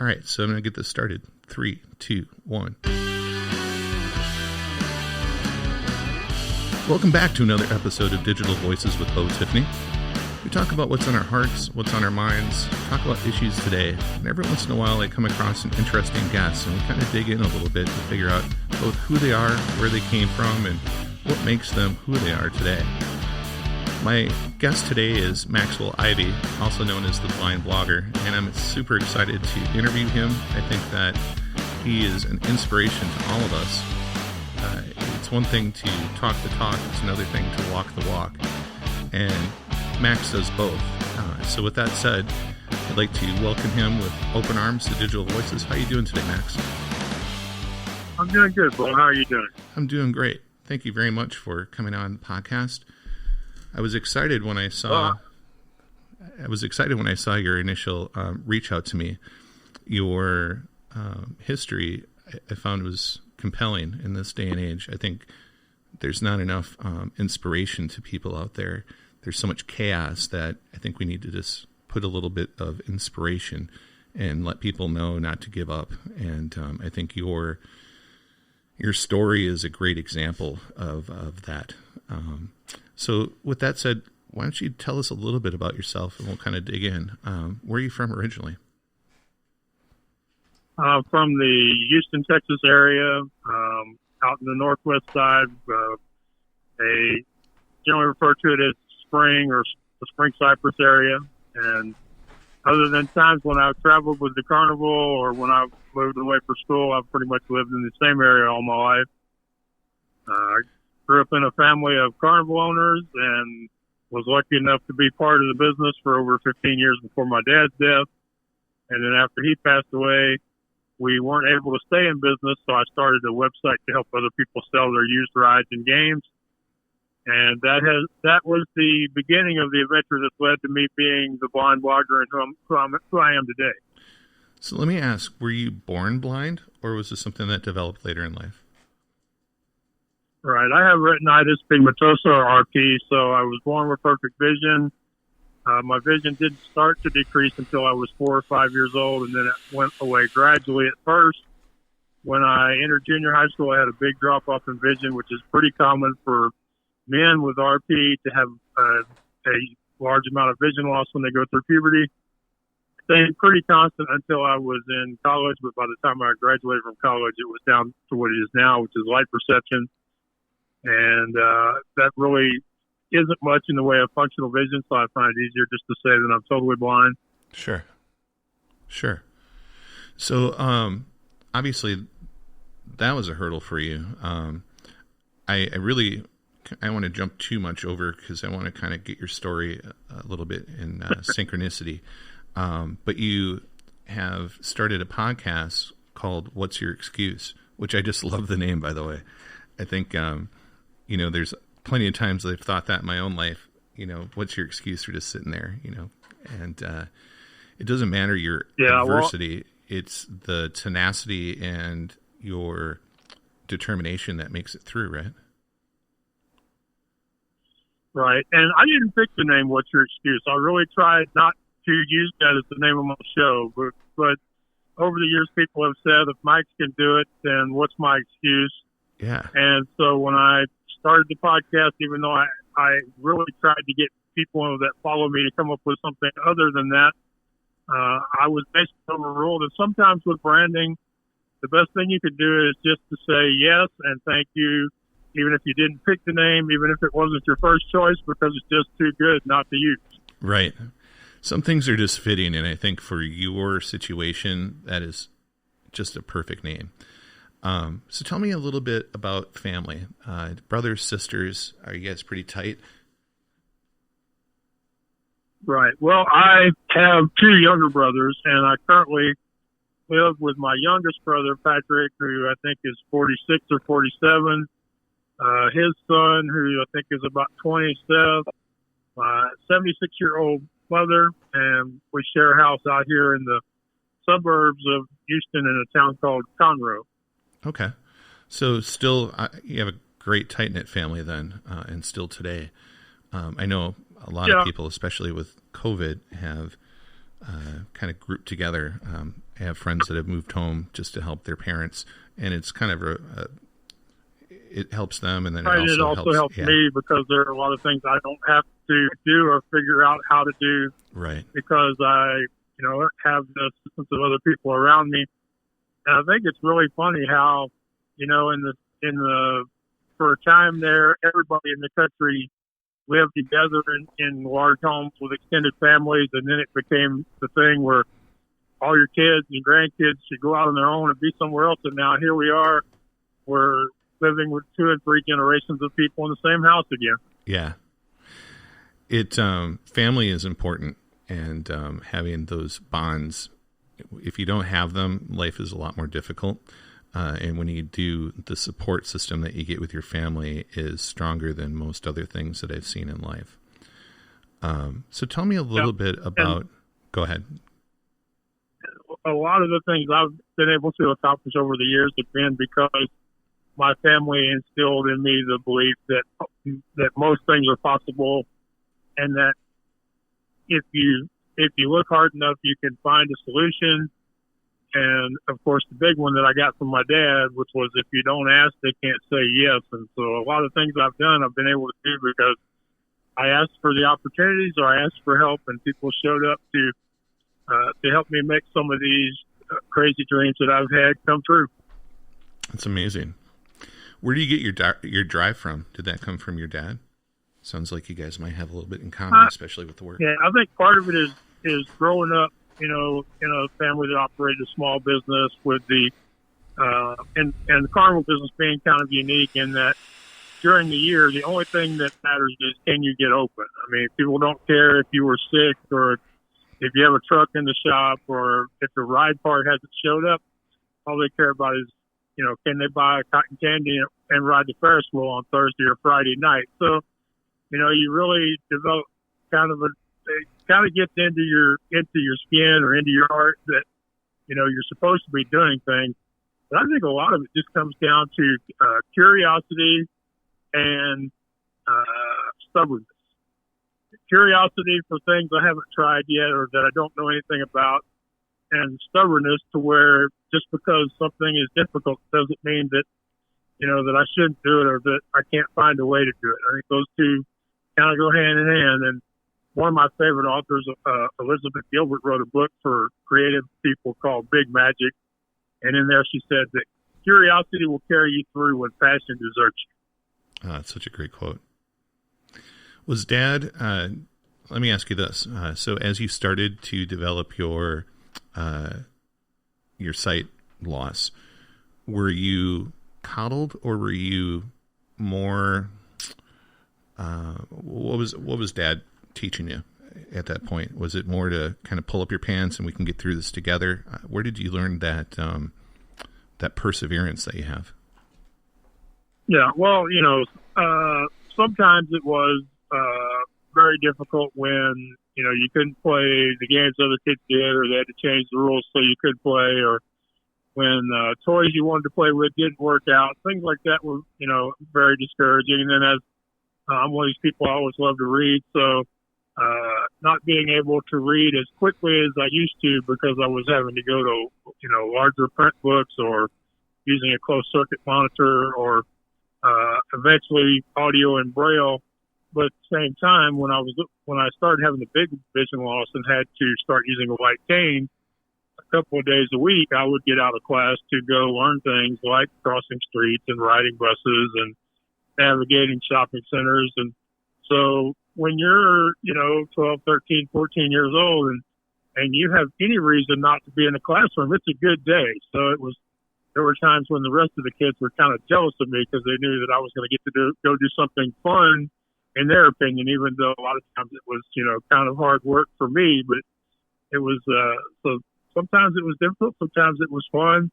All right, so I'm going to get this started. 3, 2, 1. Welcome back to another episode of Digital Voices with Bo Tiffany. We talk about what's on our hearts, what's on our minds, talk about issues today, and every once in a while I come across an interesting guest, and we kind of dig in a little bit to figure out both who they are, where they came from, and what makes them who they are today. My guest today is Maxwell Ivey, also known as the Blind Blogger, and I'm super excited to interview him. I think that he is an inspiration to all of us. It's one thing to talk the talk, it's another thing to walk the walk, and Max does both. So with that said, I'd like to welcome him with open arms to Digital Voices. How are you doing today, Max? I'm doing good, Bo. How are you doing? I'm doing great. Thank you very much for coming on the podcast. I was excited when I saw your initial reach out to me. Your history I found was compelling in this day and age. I think there's not enough inspiration to people out there. There's so much chaos that I think we need to just put a little bit of inspiration and let people know not to give up. And I think your story is a great example of that. So with that said, why don't you tell us a little bit about yourself and we'll kind of dig in. Where are you from originally? From the Houston, Texas area, out in the northwest side. They generally refer to it as Spring or the Spring Cypress area. And other than times when I've traveled with the carnival or when I've moved away for school, I've pretty much lived in the same area all my life. I grew up in a family of carnival owners and was lucky enough to be part of the business for over 15 years before my dad's death. And then after he passed away, we weren't able to stay in business, so I started a website to help other people sell their used rides and games. And that was the beginning of the adventure that led to me being the blind blogger and who I am today. So let me ask, were you born blind, or was this something that developed later in life? Right. I have retinitis pigmentosa, or RP, so I was born with perfect vision. My vision didn't start to decrease until I was 4 or 5 years old, and then it went away gradually at first. When I entered junior high school, I had a big drop-off in vision, which is pretty common for men with RP to have a large amount of vision loss when they go through puberty. Stayed pretty constant until I was in college, but by the time I graduated from college, it was down to what it is now, which is light perception. And that really isn't much in the way of functional vision, so I find it easier just to say that I'm totally blind. Sure. So, obviously, that was a hurdle for you. I want to jump too much over because I want to kind of get your story a little bit in synchronicity. But you have started a podcast called What's Your Excuse, which I just love the name, by the way. I think, there's plenty of times I've thought that in my own life, what's your excuse for just sitting there, and it doesn't matter your adversity. It's the tenacity and your determination that makes it through, right? Right. And I didn't pick the name What's Your Excuse. I really tried not to use that as the name of my show, but over the years people have said if Mike can do it, then what's my excuse? Yeah. And so when I started the podcast, even though I really tried to get people that follow me to come up with something other than that, I was basically overruled. And sometimes with branding, the best thing you could do is just to say yes and thank you, even if you didn't pick the name, even if it wasn't your first choice, because it's just too good not to use. Right. Some things are just fitting, and I think for your situation, that is just a perfect name. So tell me a little bit about family, brothers, sisters. Are you guys pretty tight? Right. Well, I have 2 younger brothers, and I currently live with my youngest brother, Patrick, who I think is 46 or 47. His son, who I think is about 27, my 76-year-old mother, and we share a house out here in the suburbs of Houston in a town called Conroe. Okay. So still, you have a great tight-knit family then, and still today. I know a lot of people, especially with COVID, have kind of grouped together. I have friends that have moved home just to help their parents, and it's kind of it helps them, and then it also helps me because there are a lot of things I don't have to do or figure out how to do, right? Because I, have the assistance of other people around me, and I think it's really funny how, for a time there, everybody in the country lived together in large homes with extended families, and then it became the thing where all your kids and grandkids should go out on their own and be somewhere else. And now here we are, we're living with 2 and 3 generations of people in the same house again. Yeah. Family is important, and having those bonds, if you don't have them, life is a lot more difficult. And when you do, the support system that you get with your family is stronger than most other things that I've seen in life. So tell me a little bit about, go ahead. A lot of the things I've been able to accomplish over the years have been because my family instilled in me the belief that most things are possible, and that if you look hard enough, you can find a solution. And of course, the big one that I got from my dad, which was, if you don't ask, they can't say yes. And so a lot of things I've done, I've been able to do because I asked for the opportunities, or I asked for help, and people showed up to help me make some of these crazy dreams that I've had come true. That's amazing. Where do you get your drive from? Did that come from your dad? Sounds like you guys might have a little bit in common, especially with the work. Yeah, I think part of it is growing up, in a family that operated a small business with the the carnival business being kind of unique in that during the year, the only thing that matters is, can you get open? I mean, people don't care if you were sick or if you have a truck in the shop or if the ride part hasn't showed up. All they care about is, can they buy cotton candy and ride the Ferris wheel on Thursday or Friday night? So, you really develop it kind of gets into your skin or into your heart that, you're supposed to be doing things. But I think a lot of it just comes down to curiosity and stubbornness. Curiosity for things I haven't tried yet or that I don't know anything about, and stubbornness to where just because something is difficult doesn't mean that, that I shouldn't do it or that I can't find a way to do it. I think those two kind of go hand in hand. And one of my favorite authors, Elizabeth Gilbert, wrote a book for creative people called Big Magic. And in there she said that curiosity will carry you through when passion deserts you. That's such a great quote. Was Dad, let me ask you this. So as you started to develop your sight loss, were you coddled or were you more, what was Dad teaching you at that point? Was it more to kind of pull up your pants and we can get through this together? Where did you learn that perseverance that you have? Yeah, well, sometimes it was very difficult when, you couldn't play the games other kids did, or they had to change the rules so you could play, or when toys you wanted to play with didn't work out. Things like that were, very discouraging. And then as I'm one of these people, I always love to read, so not being able to read as quickly as I used to because I was having to go to, larger print books or using a closed circuit monitor or eventually audio and braille. But at the same time, when I started having the big vision loss and had to start using a white cane a couple of days a week, I would get out of class to go learn things like crossing streets and riding buses and navigating shopping centers. And so when you're, 12, 13, 14 years old and you have any reason not to be in the classroom, it's a good day. So there were times when the rest of the kids were kind of jealous of me because they knew that I was going to get to go do something fun in their opinion, even though a lot of times it was, kind of hard work for me, but it was, so sometimes it was difficult. Sometimes it was fun.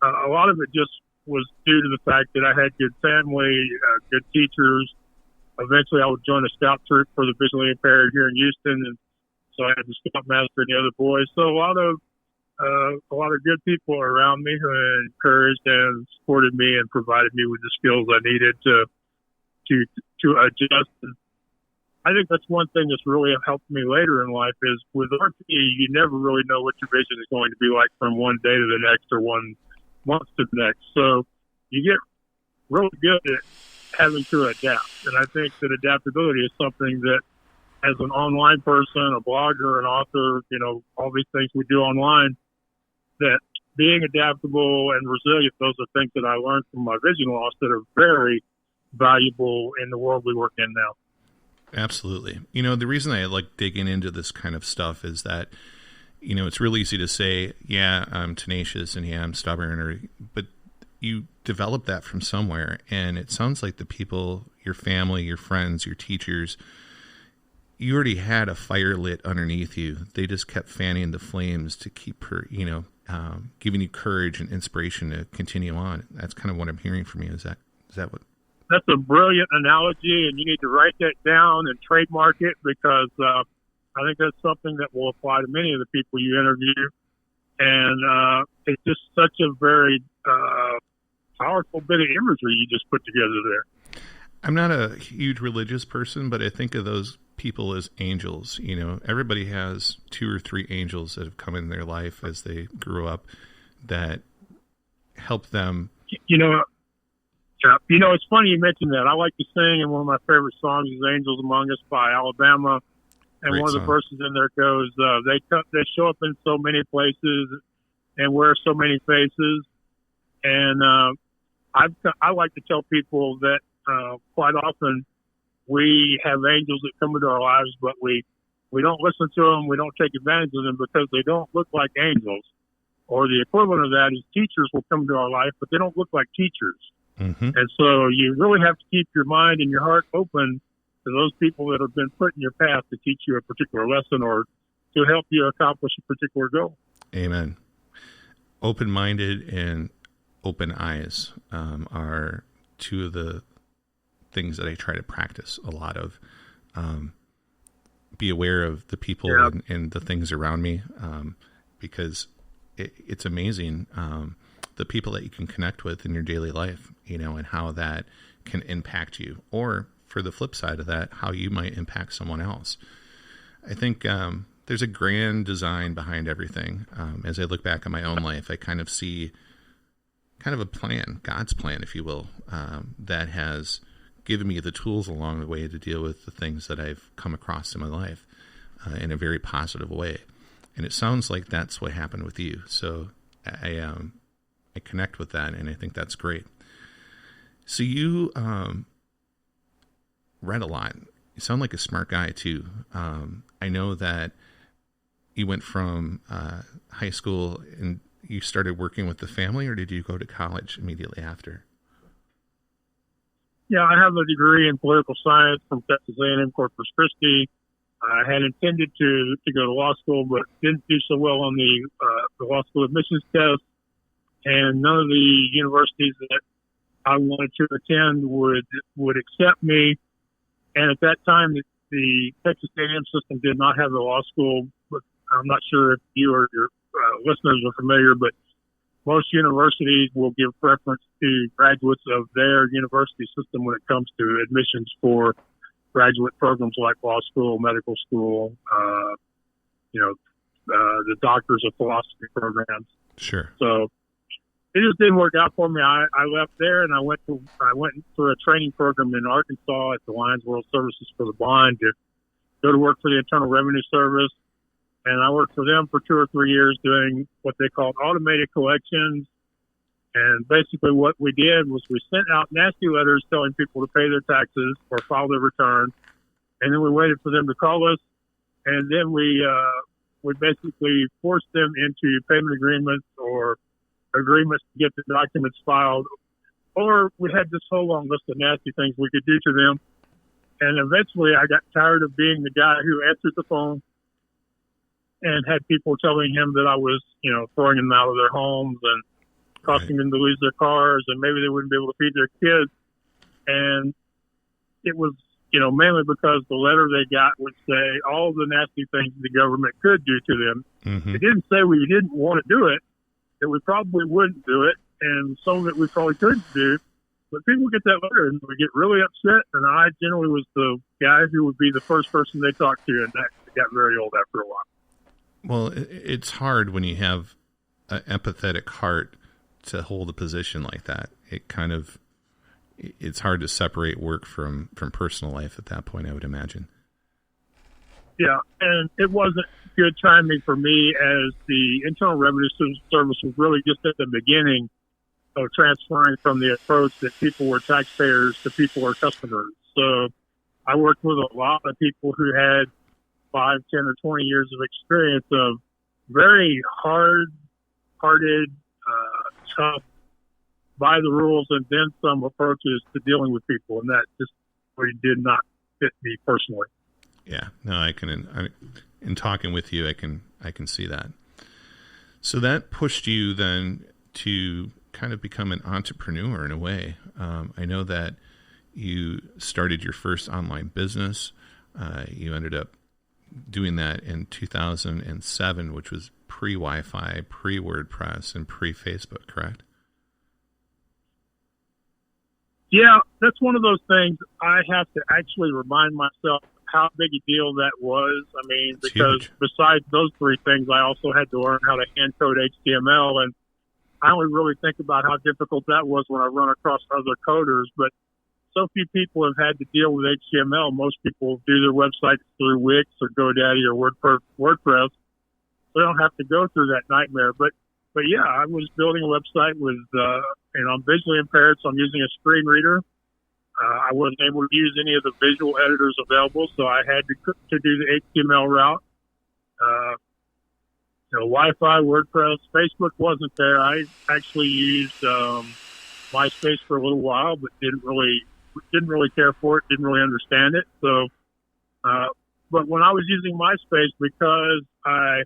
A lot of it just was due to the fact that I had good family, good teachers. Eventually I would join a scout troop for the visually impaired here in Houston. And so I had the scoutmaster and the other boys. So a lot of good people around me who encouraged and supported me and provided me with the skills I needed to adjust. I think that's one thing that's really helped me later in life is with RP, you never really know what your vision is going to be like from one day to the next or one month to the next. So you get really good at having to adapt. And I think that adaptability is something that as an online person, a blogger, an author, all these things we do online, that being adaptable and resilient, those are things that I learned from my vision loss that are very valuable in the world we work in now. Absolutely. The reason I like digging into this kind of stuff is that, it's really easy to say, yeah, I'm tenacious and yeah, I'm stubborn, but you develop that from somewhere. And it sounds like the people, your family, your friends, your teachers, you already had a fire lit underneath you. They just kept fanning the flames to keep her, giving you courage and inspiration to continue on. That's kind of what I'm hearing from you. Is that what? That's a brilliant analogy, and you need to write that down and trademark it because I think that's something that will apply to many of the people you interview. And it's just such a very powerful bit of imagery you just put together there. I'm not a huge religious person, but I think of those people as angels. Everybody has 2 or 3 angels that have come in their life as they grew up that help them. It's funny you mentioned that. I like to sing, and one of my favorite songs is "Angels Among Us" by Alabama. And Great one of the song. verses in there goes, "They show up in so many places and wear so many faces." And I like to tell people that quite often we have angels that come into our lives, but we don't listen to them, we don't take advantage of them because they don't look like angels. Or the equivalent of that is teachers will come into our life, but they don't look like teachers. Mm-hmm. And so you really have to keep your mind and your heart open to those people that have been put in your path to teach you a particular lesson or to help you accomplish a particular goal. Amen. Open-minded and open eyes are 2 of the things that I try to practice a lot of. Be aware of the people and the things around me because it's amazing the people that you can connect with in your daily life, and how that can impact you. Or for the flip side of that, how you might impact someone else. I think there's a grand design behind everything. As I look back on my own life, I kind of see kind of a plan, God's plan, if you will, that has given me the tools along the way to deal with the things that I've come across in my life in a very positive way. And it sounds like that's what happened with you. So I connect with that, and I think that's great. So you read a lot. You sound like a smart guy, too. I know that you went from high school and you started working with the family, or did you go to college immediately after? Yeah, I have a degree in political science from Texas A&M Corpus Christi. I had intended to go to law school, but didn't do so well on the law school admissions test. And none of the universities that I wanted to attend would accept me. And at that time, the Texas A&M system did not have a law school. But I'm not sure if you or your listeners are familiar, but most universities will give preference to graduates of their university system when it comes to admissions for graduate programs like law school, medical school, the doctors of philosophy programs. Sure. So it just didn't work out for me. I left there and I went through a training program in Arkansas at the Lions World Services for the Blind to go to work for the Internal Revenue Service. And I worked for them for 2 or 3 years doing what they called automated collections. And basically what we did was we sent out nasty letters telling people to pay their taxes or file their return. And then we waited for them to call us. And then we basically forced them into payment agreements or agreements to get the documents filed. Or we had this whole long list of nasty things we could do to them. And eventually I got tired of being the guy who answered the phone and had people telling him that I was, throwing them out of their homes and causing them to lose their cars and maybe they wouldn't be able to feed their kids. And it was, mainly because the letter they got would say all the nasty things the government could do to them. Mm-hmm. It didn't say we didn't want to do it, that we probably wouldn't do it, and some of it we probably couldn't do. But people get that letter and they get really upset, and I generally was the guy who would be the first person they talked to, and that got very old after a while. Well, it's hard when you have an empathetic heart to hold a position like that. It's hard to separate work from personal life at that point, I would imagine. Yeah, and it wasn't good timing for me, as the Internal Revenue Service was really just at the beginning of transferring from the approach that people were taxpayers to people were customers. So I worked with a lot of people who had 5, 10, or 20 years of experience of very hard-hearted, tough, by the rules and then some approaches to dealing with people, and that just really did not fit me personally. Yeah, no, in talking with you, I can see that. So that pushed you then to kind of become an entrepreneur in a way. I know that you started your first online business. You ended up doing that in 2007, which was pre-Wi-Fi, pre-WordPress, and pre-Facebook, correct? Yeah, that's one of those things I have to actually remind myself how big a deal that was. I mean, It's because huge. Besides those three things, I also had to learn how to hand code HTML, and I only really think about how difficult that was when I run across other coders, but so few people have had to deal with HTML. Most people do their websites through Wix or GoDaddy or WordPress, so they don't have to go through that nightmare. But yeah, I was building a website with, and I'm visually impaired, so I'm using a screen reader. I wasn't able to use any of the visual editors available, so I had to do the HTML route. Wi-Fi, WordPress, Facebook wasn't there. I actually used MySpace for a little while, but didn't really care for it, didn't really understand it. So, but when I was using MySpace, because I,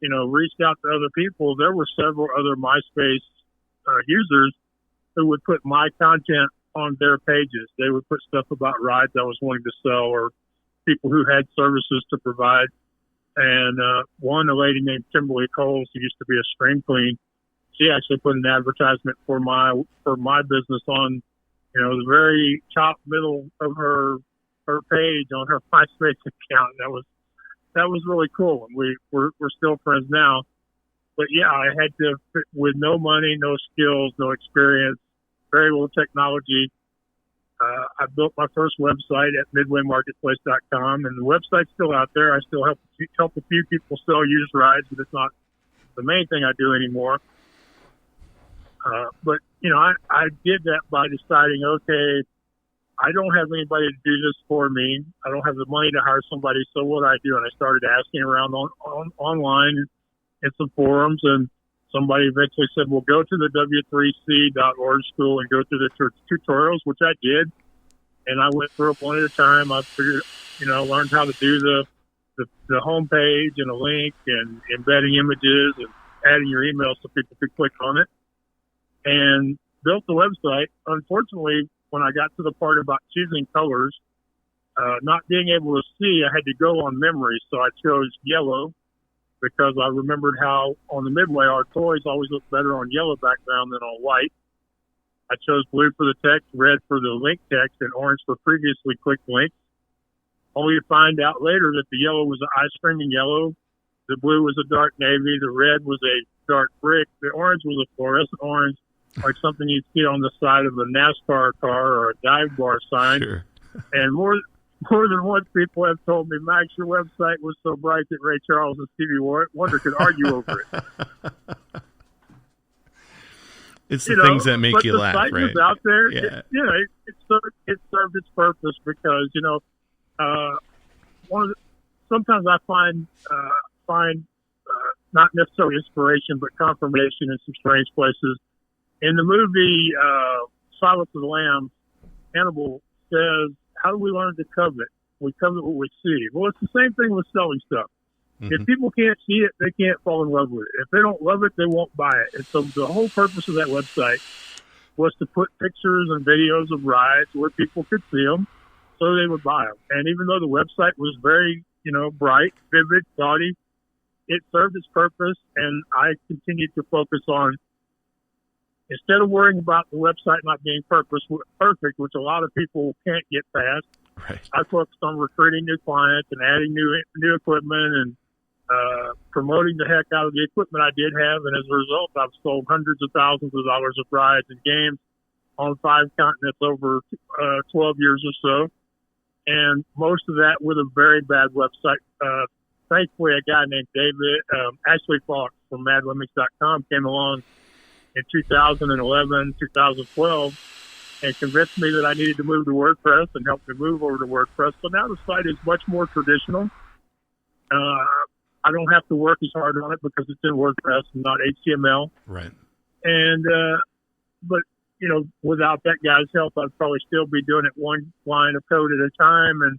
reached out to other people, there were several other MySpace users who would put my content on their pages. They would put stuff about rides I was wanting to sell, or people who had services to provide. And a lady named Kimberly Coles, who used to be a screen queen, she actually put an advertisement for my business on, the very top middle of her page on her MySpace account. That was really cool, and we're still friends now. But yeah, I had to, with no money, no skills, no experience, very little technology. I built my first website at midwaymarketplace.com, and the website's still out there. I still help a few people sell used rides, but it's not the main thing I do anymore. But I did that by deciding, okay, I don't have anybody to do this for me. I don't have the money to hire somebody. So what I do, and I started asking around online in some forums, and somebody eventually said, well, go to the w3c.org school and go through the tutorials, which I did. And I went through it one at a time. I figured, learned how to do the homepage and a link and embedding images and adding your email so people could click on it, and built the website. Unfortunately, when I got to the part about choosing colors, not being able to see, I had to go on memory. So I chose yellow, because I remembered how on the Midway, our toys always look better on yellow background than on white. I chose blue for the text, red for the link text, and orange for previously clicked links. Only to find out later that the yellow was an ice creaming yellow, the blue was a dark navy, the red was a dark brick, the orange was a fluorescent orange, like something you'd see on the side of a NASCAR car or a dive bar sign. Sure. And more than once, people have told me, Max, your website was so bright that Ray Charles and Stevie Wonder could argue over it. It's the things that make you laugh, right? But the site was out there. Yeah. It served its purpose, because, sometimes I find not necessarily inspiration, but confirmation in some strange places. In the movie Silence of the Lambs, Hannibal says, how do we learn to covet? We covet what we see. Well, it's the same thing with selling stuff. Mm-hmm. If people can't see it, they can't fall in love with it. If they don't love it, they won't buy it. And so the whole purpose of that website was to put pictures and videos of rides where people could see them so they would buy them. And even though the website was very, bright, vivid, gaudy, it served its purpose. And I continued to focus on, instead of worrying about the website not being perfect, which a lot of people can't get past, right. I focused on recruiting new clients and adding new equipment and promoting the heck out of the equipment I did have. And as a result, I've sold hundreds of thousands of dollars of rides and games on 5 continents over 12 years or so. And most of that with a very bad website. Thankfully, a guy named David, Ashley Fox from MadLemmings.com came along in 2011, 2012, and convinced me that I needed to move to WordPress and helped me move over to WordPress. So now the site is much more traditional. I don't have to work as hard on it because it's in WordPress and not HTML. Right. And, but, you know, without that guy's help, I'd probably still be doing it one line of code at a time. And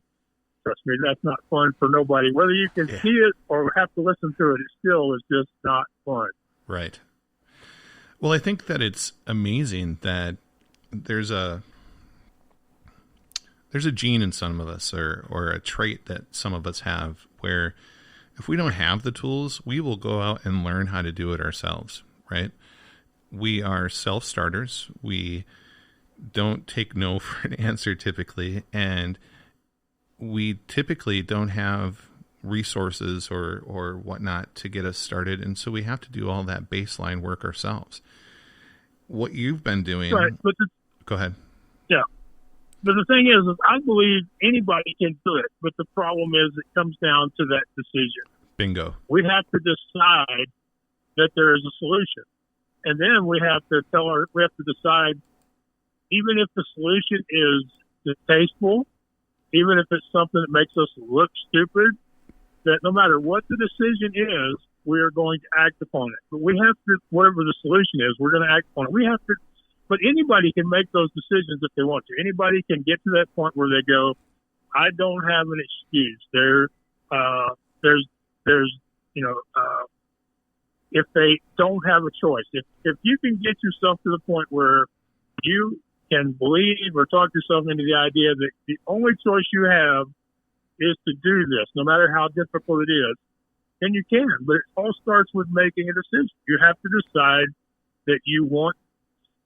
trust me, that's not fun for nobody. Whether you can see it or have to listen to it, it still is just not fun. Right. Well, I think that it's amazing that there's a gene in some of us or a trait that some of us have where if we don't have the tools, we will go out and learn how to do it ourselves, right? We are self-starters. We don't take no for an answer typically, and we typically don't have resources or whatnot to get us started, and so we have to do all that baseline work ourselves. What you've been doing... Right, but go ahead. Yeah. But the thing is I believe anybody can do it, but the problem is it comes down to that decision. Bingo. We have to decide that there is a solution. And then we have to decide, even if the solution is distasteful, even if it's something that makes us look stupid, that no matter what the decision is, we are going to act upon it. But we have to, whatever the solution is, we're going to act upon it. We have to, but anybody can make those decisions if they want to. Anybody can get to that point where they go, I don't have an excuse. If they don't have a choice, if you can get yourself to the point where you can believe or talk yourself into the idea that the only choice you have is to do this, no matter how difficult it is, then you can. But it all starts with making a decision. You have to decide that you want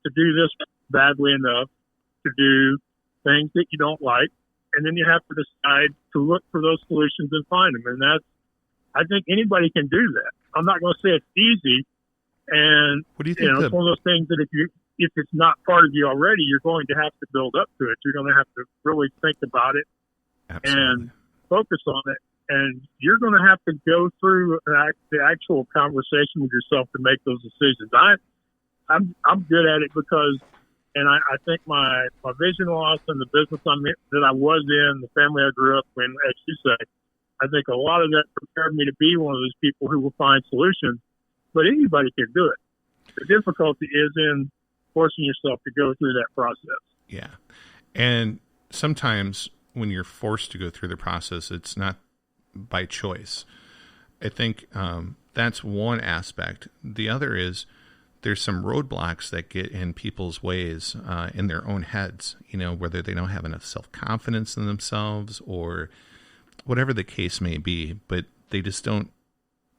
to do this badly enough to do things that you don't like, and then you have to decide to look for those solutions and find them. And I think anybody can do that. I'm not going to say it's easy, and what do you think? It's one of those things that if it's not part of you already, you're going to have to build up to it. You're going to have to really think about it. Absolutely. And focus on it. And you're going to have to go through the actual conversation with yourself to make those decisions. I'm good at it because, and I think my vision loss and the business that I was in, the family I grew up in, as you say, I think a lot of that prepared me to be one of those people who will find solutions. But anybody can do it. The difficulty is in forcing yourself to go through that process. Yeah. And sometimes when you're forced to go through the process, it's not by choice. I think that's one aspect. The other is there's some roadblocks that get in people's ways in their own heads, whether they don't have enough self-confidence in themselves or whatever the case may be, but they just don't,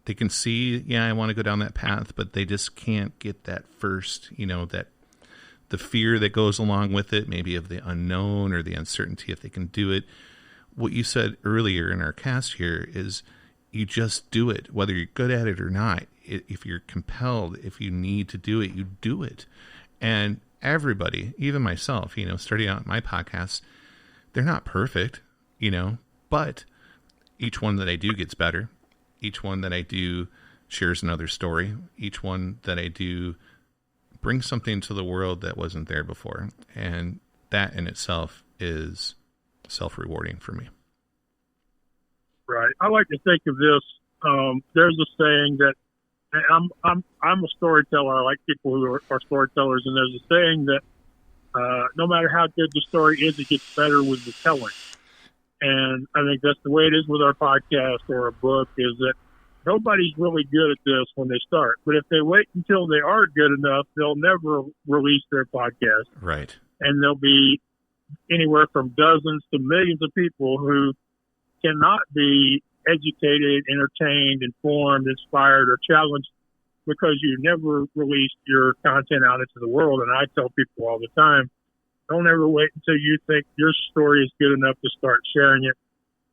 they can see, I want to go down that path, but they just can't get that first, that the fear that goes along with it, maybe of the unknown or the uncertainty if they can do it. What you said earlier in our cast here is you just do it, whether you're good at it or not. If you're compelled, if you need to do it, you do it. And everybody, even myself, starting out my podcasts, they're not perfect, but each one that I do gets better. Each one that I do shares another story. Each one that I do brings something to the world that wasn't there before. And that in itself is self-rewarding for me. Right. I like to think of this. There's a saying that I'm a storyteller. I like people who are storytellers. And there's a saying that no matter how good the story is, it gets better with the telling. And I think that's the way it is with our podcast or a book, is that nobody's really good at this when they start. But if they wait until they are good enough, they'll never release their podcast. Right. And there'll be anywhere from dozens to millions of people who cannot be educated, entertained, informed, inspired, or challenged because you never released your content out into the world. And I tell people all the time, don't ever wait until you think your story is good enough to start sharing it.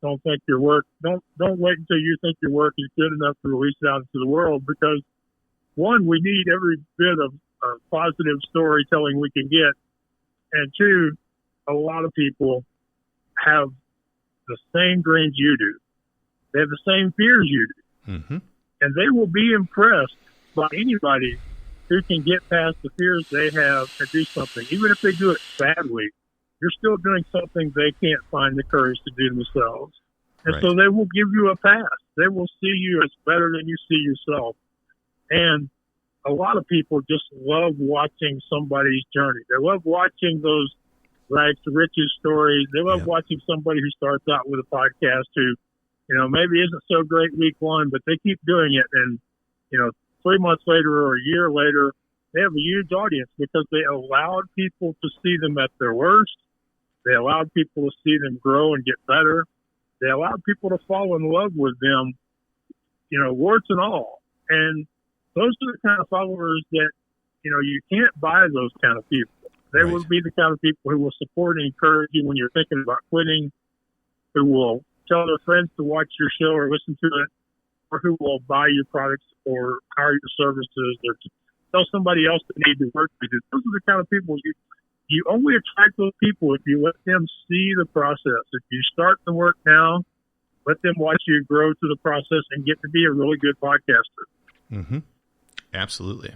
Don't wait until you think your work is good enough to release it out into the world, because one, we need every bit of positive storytelling we can get. And two, a lot of people have the same dreams you do. They have the same fears you do. Mm-hmm. And they will be impressed by anybody who can get past the fears they have and do something. Even if they do it badly, you're still doing something they can't find the courage to do themselves. And so they will give you a pass. They will see you as better than you see yourself. And a lot of people just love watching somebody's journey. They love watching those rags to riches stories. They love watching somebody who starts out with a podcast who, maybe isn't so great week one, but they keep doing it. And, 3 months later or a year later, they have a huge audience because they allowed people to see them at their worst. They allowed people to see them grow and get better. They allowed people to fall in love with them, warts and all. And those are the kind of followers that, you can't buy those kind of people. They will be the kind of people who will support and encourage you when you're thinking about quitting, who will tell their friends to watch your show or listen to it, or who will buy your products or hire your services or tell somebody else that needs to work with you. Those are the kind of people you only attract those people if you let them see the process. If you start the work now, let them watch you grow through the process and get to be a really good podcaster. Mm-hmm. Absolutely.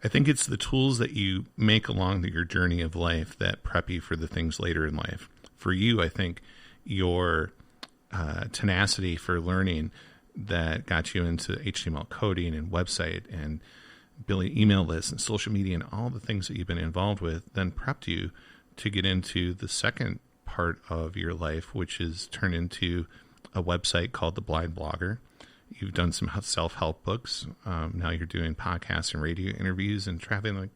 I think it's the tools that you make along your journey of life that prep you for the things later in life. For you, I think your tenacity for learning that got you into HTML coding and website and building email lists and social media and all the things that you've been involved with then prepped you to get into the second part of your life, which is turned into a website called The Blind Blogger. You've done some self-help books. Now you're doing podcasts and radio interviews and traveling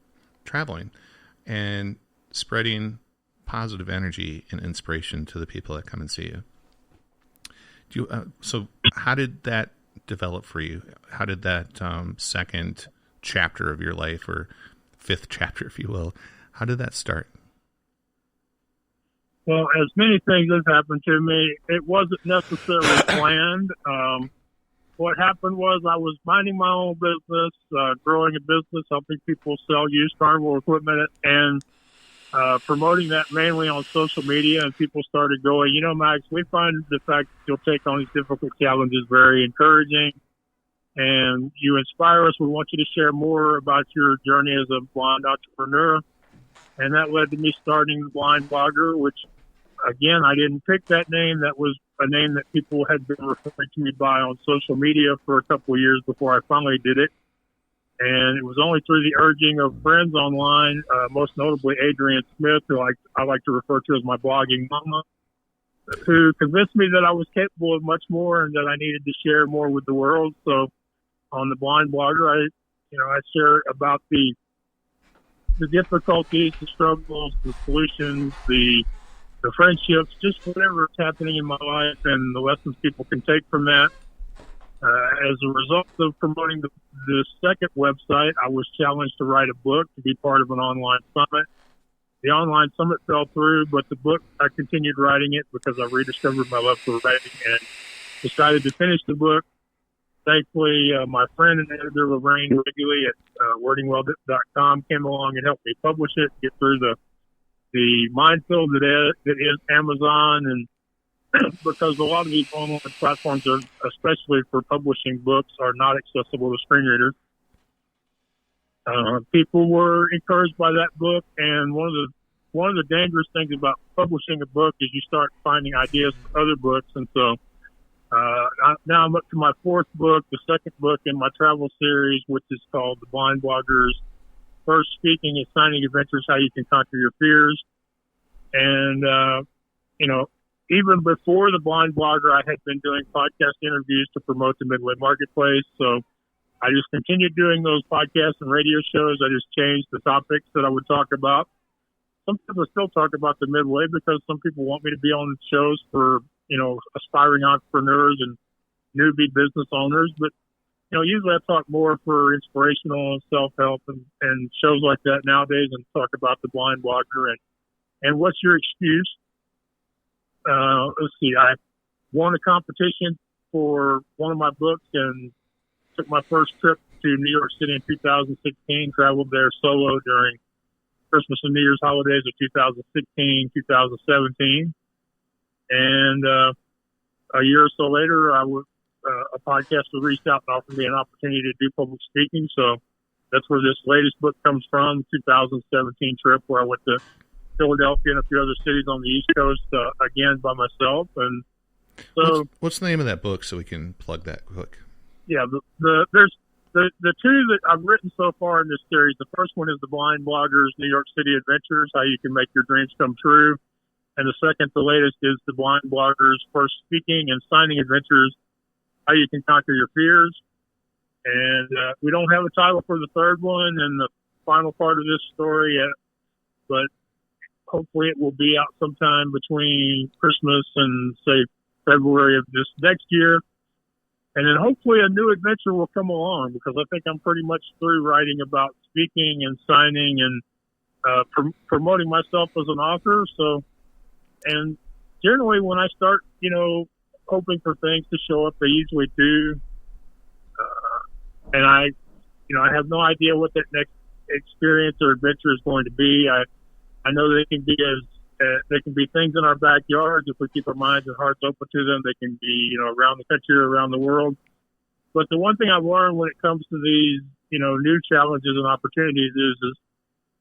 and spreading positive energy and inspiration to the people that come and see you. So how did that develop for you? How did that second chapter of your life, or fifth chapter, if you will, how did that start? Well, as many things have happened to me, it wasn't necessarily planned. What happened was I was minding my own business, growing a business, helping people sell used carnival equipment, and promoting that mainly on social media. And people started going, Max, we find the fact that you'll take on these difficult challenges very encouraging, and you inspire us. We want you to share more about your journey as a blind entrepreneur. And that led to me starting The Blind Blogger, which, again, I didn't pick that name. That was a name that people had been referring to me by on social media for a couple of years before I finally did it. And it was only through the urging of friends online, most notably Adrian Smith, who I like to refer to as my blogging mama, who convinced me that I was capable of much more and that I needed to share more with the world. So on The Blind Blogger, I share about the difficulties, the struggles, the solutions, the friendships, just whatever is happening in my life and the lessons people can take from that. As a result of promoting the second website, I was challenged to write a book to be part of an online summit. The online summit fell through, but the book, I continued writing it because I rediscovered my love for writing and decided to finish the book. Thankfully, my friend and editor, Lorraine Wrigley at wordingwell.com, came along and helped me publish it, get through the minefield that is Amazon, and because a lot of these online platforms are, especially for publishing books, are not accessible to screen readers. People were encouraged by that book, and one of the dangerous things about publishing a book is you start finding ideas for other books, and so now I'm up to my fourth book, the second book in my travel series, which is called The Blind Blogger's First Speaking and Signing Adventures: How You Can Conquer Your Fears. And even before The Blind Blogger, I had been doing podcast interviews to promote the Midway Marketplace. So I just continued doing those podcasts and radio shows. I just changed the topics that I would talk about. Sometimes I still talk about the Midway because some people want me to be on shows for, aspiring entrepreneurs and newbie business owners. But, usually I talk more for inspirational and self-help and shows like that nowadays, and talk about the blind blogger and what's your excuse. Let's see, I won a competition for one of my books and took my first trip to New York City in 2016, traveled there solo during Christmas and New Year's holidays of 2016, 2017. And a year or so later, a podcaster reached out and offered me an opportunity to do public speaking. So that's where this latest book comes from, 2017 trip where I went to Philadelphia and a few other cities on the East Coast, again, by myself. And so, what's the name of that book so we can plug that quick? Yeah, there's the two that I've written so far in this series. The first one is the Blind Blogger's New York City Adventures, how you can make your dreams come true. And the second, the latest, is the Blind Blogger's First Speaking and Signing Adventures, how you can conquer your fears. And we don't have a title for the third one and the final part of this story yet, but hopefully it will be out sometime between Christmas and, say, February of this next year. And then hopefully a new adventure will come along, because I think I'm pretty much through writing about speaking and signing and promoting myself as an author. So, and generally when I start, hoping for things to show up, they usually do. And I have no idea what that next experience or adventure is going to be. I know they can be things in our backyards if we keep our minds and hearts open to them. They can be, around the country or around the world. But the one thing I've learned when it comes to these, new challenges and opportunities is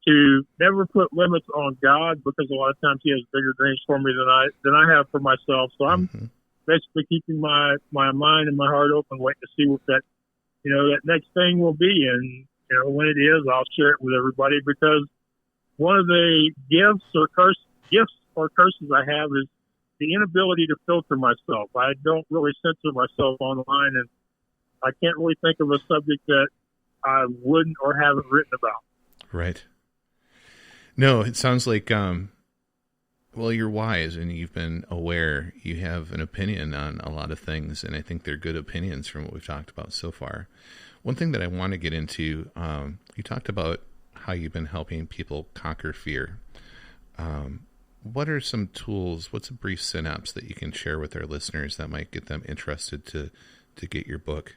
to never put limits on God, because a lot of times He has bigger dreams for me than I have for myself. So I'm basically keeping my mind and my heart open, waiting to see what that next thing will be. And, when it is, I'll share it with everybody, because one of the gifts or curses I have is the inability to filter myself. I don't really censor myself online, and I can't really think of a subject that I wouldn't or haven't written about. Right. No, it sounds like, you're wise and you've been aware. You have an opinion on a lot of things, and I think they're good opinions from what we've talked about so far. One thing that I want to get into, you talked about how you've been helping people conquer fear. What are some tools? What's a brief synapse that you can share with our listeners that might get them interested to get your book?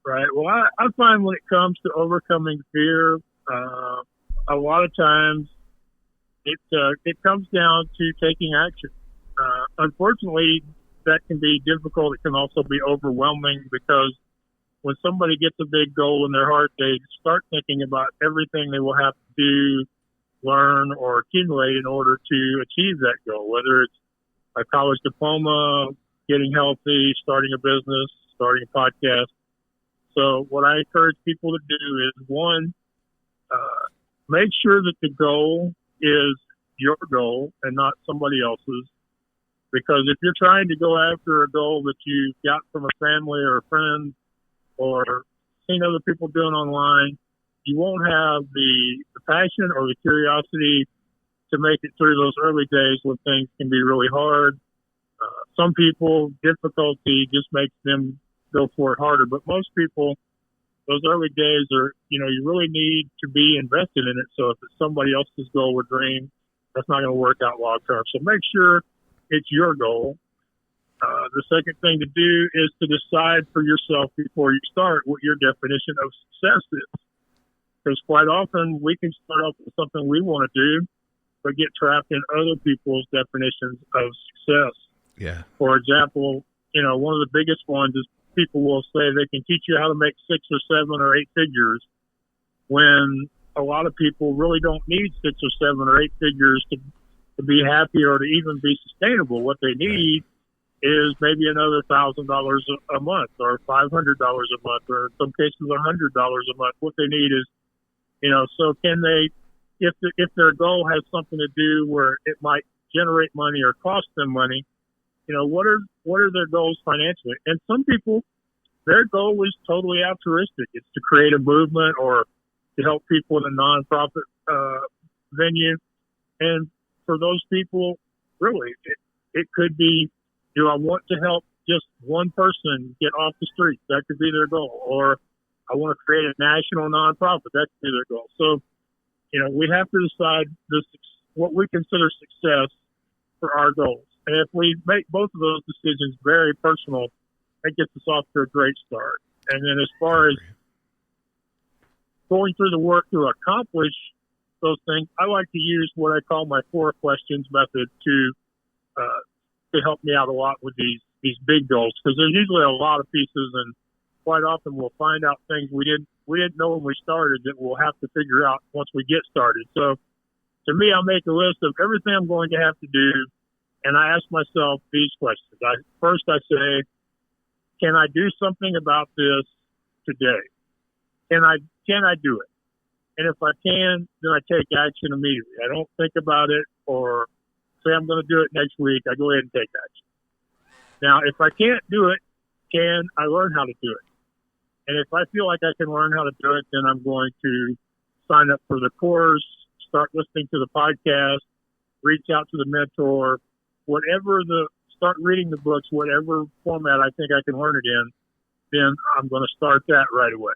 Right. Well, I find when it comes to overcoming fear, a lot of times it comes down to taking action. Unfortunately, that can be difficult. It can also be overwhelming, because when somebody gets a big goal in their heart, they start thinking about everything they will have to do, learn, or accumulate in order to achieve that goal, whether it's a college diploma, getting healthy, starting a business, starting a podcast. So what I encourage people to do is, one, make sure that the goal is your goal and not somebody else's. Because if you're trying to go after a goal that you got from a family or a friend or seen other people doing online, you won't have the passion or the curiosity to make it through those early days when things can be really hard. Some people, difficulty just makes them go for it harder. But most people, those early days are, you really need to be invested in it. So if it's somebody else's goal or dream, that's not going to work out long term. So make sure it's your goal. The second thing to do is to decide for yourself before you start what your definition of success is. Because quite often we can start off with something we want to do, but get trapped in other people's definitions of success. Yeah. For example, one of the biggest ones is people will say they can teach you how to make 6 or 7 or 8 figures, when a lot of people really don't need 6 or 7 or 8 figures to be happy or to even be sustainable. What they need is maybe another $1,000 a month or $500 a month, or in some cases $100 a month. What they need is, so can they, if their goal has something to do where it might generate money or cost them money, what are their goals financially? And some people, their goal is totally altruistic. It's to create a movement or to help people in a nonprofit venue. And for those people, really, it could be, I want to help just one person get off the streets. That could be their goal. Or I want to create a national nonprofit. That could be their goal. So, we have to decide what we consider success for our goals. And if we make both of those decisions very personal, that gets us off to a great start. And then as far as going through the work to accomplish those things, I like to use what I call my 4 questions method to help me out a lot with these big goals, because there's usually a lot of pieces, and quite often we'll find out things we didn't know when we started that we'll have to figure out once we get started. So to me, I'll make a list of everything I'm going to have to do, and I ask myself these questions. First I say, can I do something about this today? Can I do it? And if I can, then I take action immediately. I don't think about it or say I'm going to do it next week. I go ahead and take action. Now, if I can't do it, can I learn how to do it? And if I feel like I can learn how to do it, then I'm going to sign up for the course, start listening to the podcast, reach out to the mentor, start reading the books, whatever format I think I can learn it in, then I'm going to start that right away.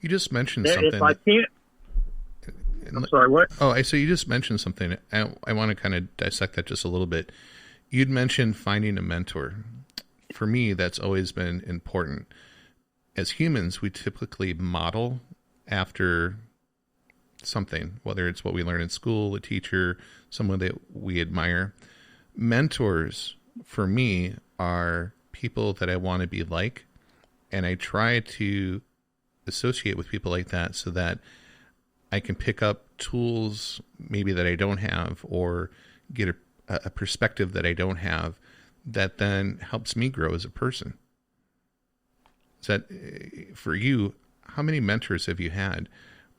You just mentioned something. If I can't, I'm sorry, what? Oh, so you just mentioned something. I want to kind of dissect that just a little bit. You'd mentioned finding a mentor. For me, that's always been important. As humans, we typically model after something, whether it's what we learn in school, a teacher, someone that we admire. Mentors, for me, are people that I want to be like, and I try to associate with people like that so that I can pick up tools maybe that I don't have, or get a perspective that I don't have, that then helps me grow as a person. Is that, for you, how many mentors have you had?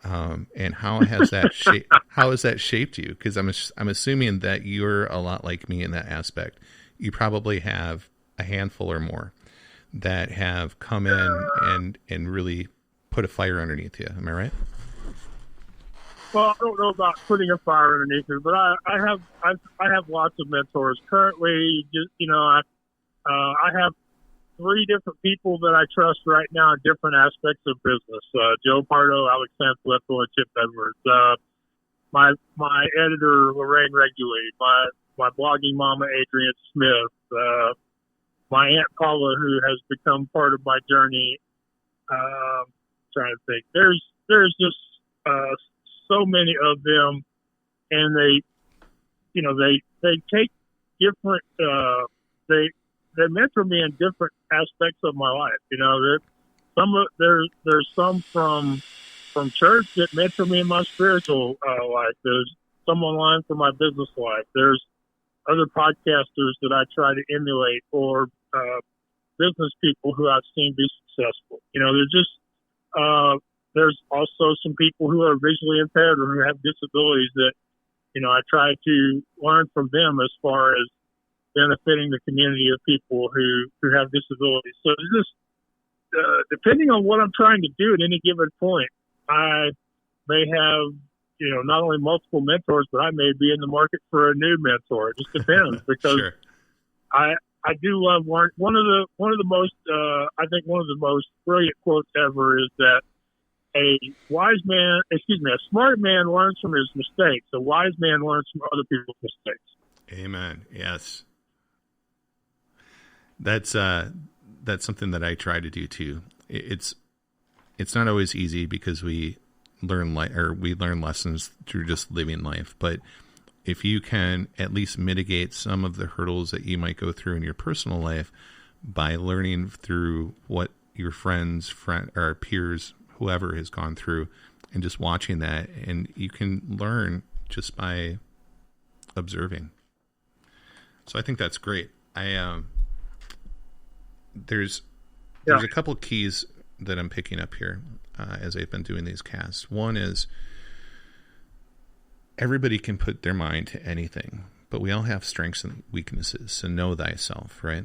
And how has that shaped you? Because I'm assuming that you're a lot like me in that aspect. You probably have a handful or more that have come in and really put a fire underneath you. Am I right? Well, I don't know about putting a fire underneath it, but I have lots of mentors. Currently, I have 3 different people that I trust right now in different aspects of business. Joe Pardo, Alex Sanfilippo, and Chip Edwards. My editor, Lorraine Reguli, my blogging mama, Adrienne Smith, my Aunt Paula, who has become part of my journey. Trying to think. There's just so many of them, and they take different, they mentor me in different aspects of my life. There's some from church that mentor me in my spiritual life. There's some online for my business life. There's other podcasters that I try to emulate, or business people who I've seen be successful. There's also some people who are visually impaired or who have disabilities that, I try to learn from them as far as benefiting the community of people who have disabilities. So it's just, depending on what I'm trying to do at any given point, I may have, not only multiple mentors, but I may be in the market for a new mentor. It just depends, because Sure. I do love learning. One of the most brilliant quotes ever is that a smart man learns from his mistakes. A wise man learns from other people's mistakes. Amen. Yes. That's something that I try to do too. It's not always easy, because we learn lessons through just living life. But if you can at least mitigate some of the hurdles that you might go through in your personal life by learning through what your friends, or peers, whoever has gone through, and just watching that, and you can learn just by observing. So I think that's great. There's a couple keys that I'm picking up here as I've been doing these casts. One is, everybody can put their mind to anything, but we all have strengths and weaknesses. So know thyself, right?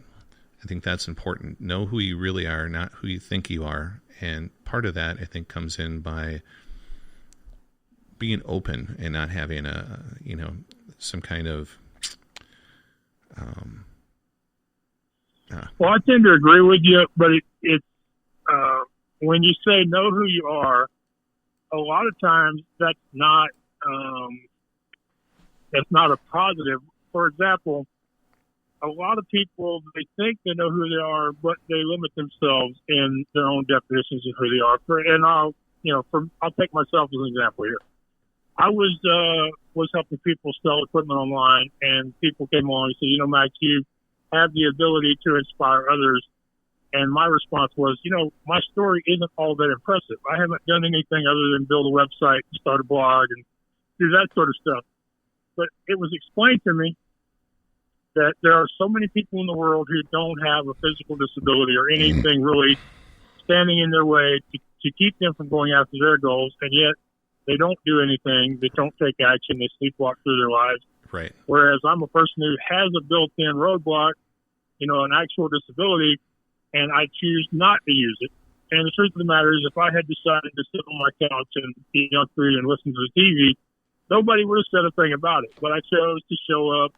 I think that's important. Know who you really are, not who you think you are. And part of that, I think, comes in by being open and not having some kind of Well, I tend to agree with you, but it's when you say know who you are, a lot of times that's not a positive. For example, a lot of people, they think they know who they are, but they limit themselves in their own definitions of who they are. I'll take myself as an example here. I was helping people sell equipment online, and people came along and said, Max, you have the ability to inspire others. And my response was, my story isn't all that impressive. I haven't done anything other than build a website, start a blog, and do that sort of stuff. But it was explained to me that there are so many people in the world who don't have a physical disability or anything really standing in their way to keep them from going after their goals, and yet they don't do anything. They don't take action. They sleepwalk through their lives. Right. Whereas I'm a person who has a built-in roadblock, an actual disability, and I choose not to use it. And the truth of the matter is, if I had decided to sit on my couch and eat junk food and listen to the TV, nobody would have said a thing about it. But I chose to show up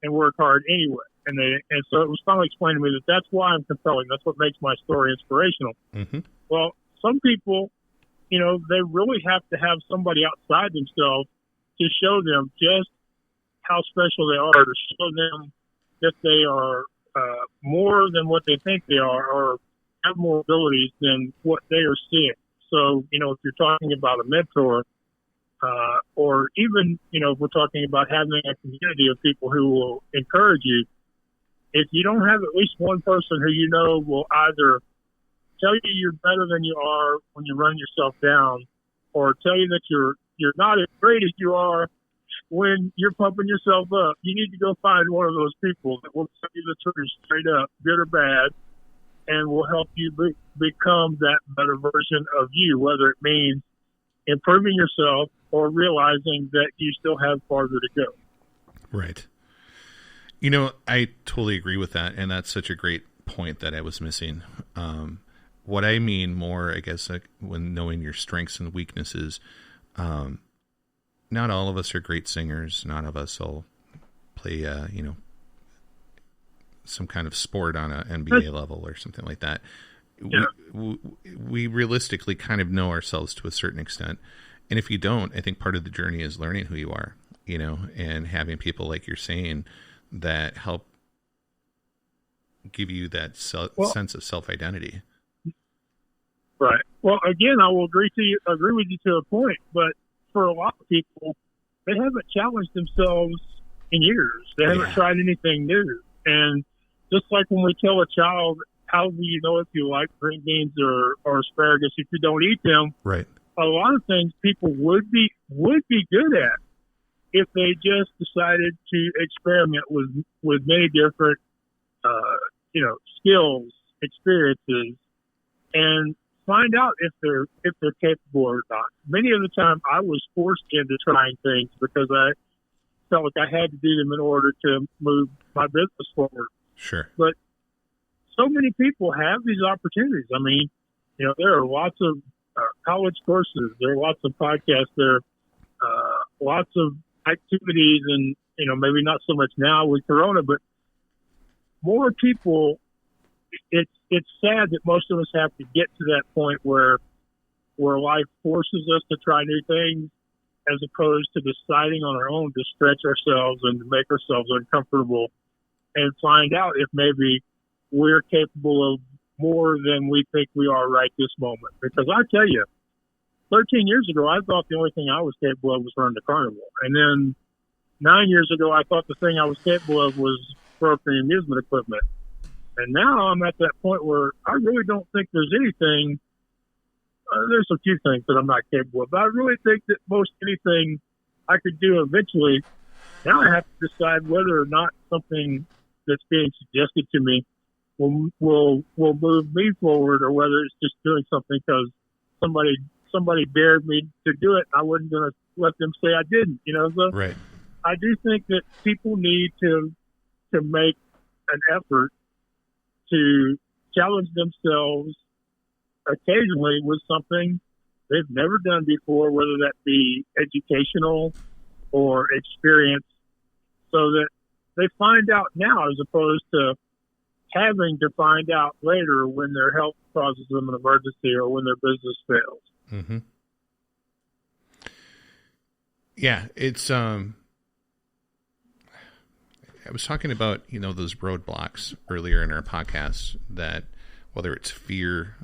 and work hard anyway. And so it was finally explained to me that that's why I'm compelling. That's what makes my story inspirational. Mm-hmm. Well, some people, they really have to have somebody outside themselves to show them just how special they are, to show them that they are more than what they think they are, or have more abilities than what they are seeing. So, if you're talking about a mentor, or even, if we're talking about having a community of people who will encourage you, if you don't have at least one person who will either tell you you're better than you are when you run yourself down, or tell you that you're not as great as you are when you're pumping yourself up, you need to go find one of those people that will tell you the truth straight up, good or bad, and will help you become that better version of you, whether it means improving yourself or realizing that you still have farther to go. Right. I totally agree with that, and that's such a great point that I was missing. What I mean more, I guess, like when knowing your strengths and weaknesses, not all of us are great singers. None of us will play, some kind of sport on an NBA level or something like that. Yeah. We realistically kind of know ourselves to a certain extent. And if you don't, I think part of the journey is learning who you are, and having people, like you're saying, that help give you that sense of self-identity. Right. Well, again, I will agree with you to a point, but for a lot of people, they haven't challenged themselves in years. They haven't tried anything new. And just like when we tell a child, how do you know if you like green beans or asparagus if you don't eat them? Right. A lot of things people would be good at if they just decided to experiment with many different, skills, experiences, and find out if they're capable or not. Many of the time, I was forced into trying things because I felt like I had to do them in order to move my business forward. Sure. But so many people have these opportunities. I mean, there are lots of college courses. There are lots of podcasts. There are lots of activities, and maybe not so much now with Corona, but more people. It's sad that most of us have to get to that point where life forces us to try new things, as opposed to deciding on our own to stretch ourselves and to make ourselves uncomfortable and find out if maybe we're capable of more than we think we are right this moment. Because I tell you, 13 years ago, I thought the only thing I was capable of was running the carnival. And then 9 years ago, I thought the thing I was capable of was brokering amusement equipment. And now I'm at that point where I really don't think there's anything. There's a few things that I'm not capable of, but I really think that most anything I could do eventually. Now I have to decide whether or not something that's being suggested to me will move me forward, or whether it's just doing something because somebody dared me to do it. I wasn't going to let them say I didn't. So right. I do think that people need to make an effort to challenge themselves occasionally with something they've never done before, whether that be educational or experience, so that they find out now, as opposed to having to find out later when their health causes them an emergency or when their business fails. Mm-hmm. Yeah, it's I was talking about, those roadblocks earlier in our podcast, that whether it's fear,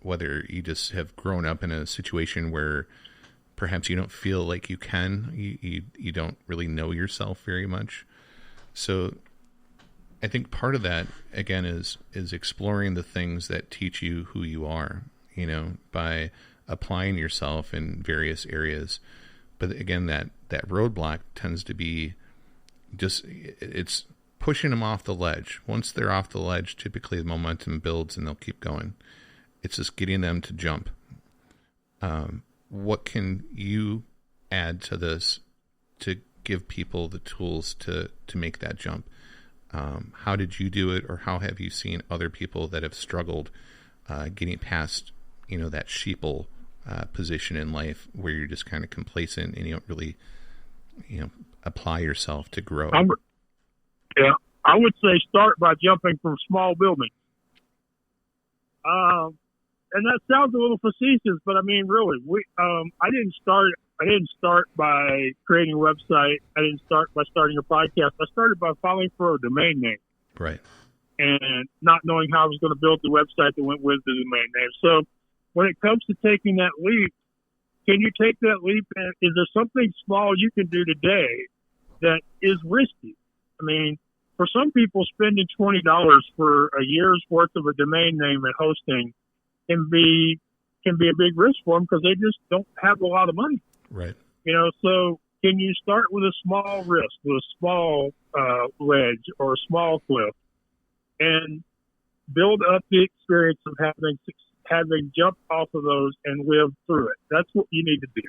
whether you just have grown up in a situation where perhaps you don't feel like you can, you don't really know yourself very much. So I think part of that, again, is exploring the things that teach you who you are, by applying yourself in various areas. But again, that roadblock tends to be it's pushing them off the ledge. Once they're off the ledge, typically the momentum builds and they'll keep going. It's just getting them to jump. What can you add to this to give people the tools to make that jump? How did you do it, or how have you seen other people that have struggled getting past, that sheeple position in life where you're just kind of complacent and you don't really, apply yourself to grow? I would say start by jumping from small buildings. And that sounds a little facetious, but I mean, really, I didn't start by creating a website. I didn't start by starting a podcast. I started by filing for a domain name. Right. And not knowing how I was going to build the website that went with the domain name. So when it comes to taking that leap, can you take that leap? And is there something small you can do today that is risky? I mean, for some people, spending $20 for a year's worth of a domain name and hosting can be a big risk for them because they just don't have a lot of money. Right. So can you start with a small risk, with a small ledge or a small cliff, and build up the experience of having jumped off of those and lived through it? That's what you need to do.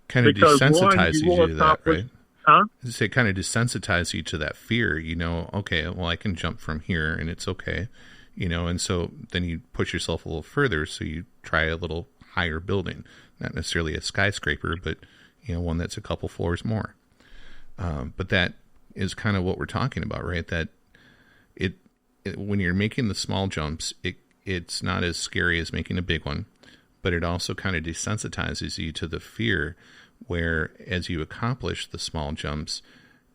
Kind of desensitizes you to that, right? Huh? It kind of desensitizes you to that fear. Okay, well, I can jump from here and it's okay. And so then you push yourself a little further. So you try a little higher building, not necessarily a skyscraper, but, one that's a couple floors more. But that is kind of what we're talking about, right? That when you're making the small jumps, it's not as scary as making a big one, but it also kind of desensitizes you to the fear, where as you accomplish the small jumps,